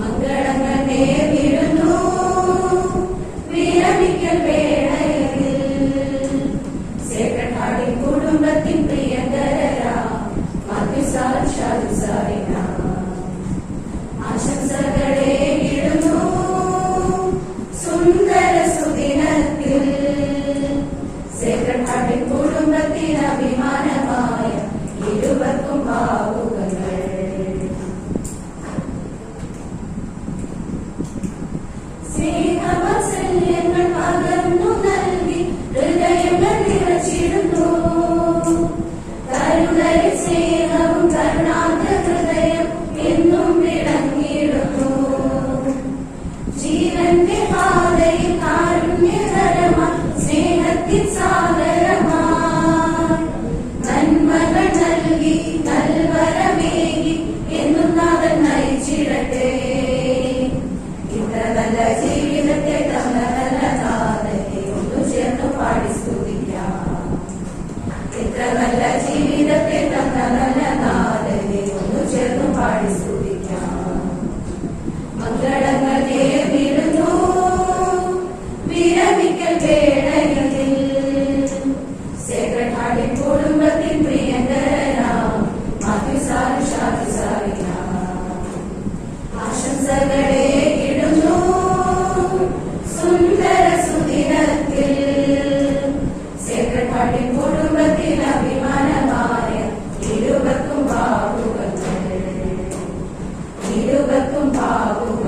മംഗളങ്ങൾ നേരിടുന്നു വിരമിക്കൽ വേളയിൽ സെക്രട്ടറി കുടുംബത്തിൻ പ്രിയങ്കരാ ആശംസകളെ ഇടുന്നു സുന്ദര സുദിനത്തിൽ സെക്രട്ടറി കുടുംബത്തിന് അഭിമാനമായ ഇരുവർക്കും ഭാവുകങ്ങൾ. സ്നേഹവാത്സല്യങ്ങൾ പകർന്നു നൽകി ഹൃദയങ്ങൾ നിറച്ചിടുന്നു. കരുതലും സ്നേഹവും കരുണാർദ്ര ഹൃദയം എന്നും വിളങ്ങിടുന്നു. ജീവന്റെ പാതയിൽ കാരുണ്യകരമായി സ്നേഹത്തിൻ സാഗരമായി നന്മകൾ നൽകി നൽവരമേകി എന്നും നാഥൻ നയിച്ചിടട്ടെ. ഇത്ര നല്ല ജീവിതത്തെ തന്ന നല്ല നാഥനെ ഒന്നു ചേർന്ന് പാടി സ്തുതിക്കാം. ഇത്ര നല്ല ജീവിതത്തെ തന്ന നല്ല നാഥനെ ഒന്നു ചേർന്ന് പാടി സ്തുതിക്കാം. മംഗളങ്ങൾ നേരിടുന്നു വിരമിക്കൽ വേളയിൽ സെക്രട്ടറി കുടുംബത്തിൻ പ്രിയങ്കരനാം ആശംസകളെ ഇടുന്നു സുന്ദര സുദിനത്തിൽ സെക്രട്ടറി കുടുംബത്തിന് അഭിമാനമായ ഇരുവർക്കും ഭാവുകങ്ങൾ. ഇരുവർക്കും ഭാവുകങ്ങൾ.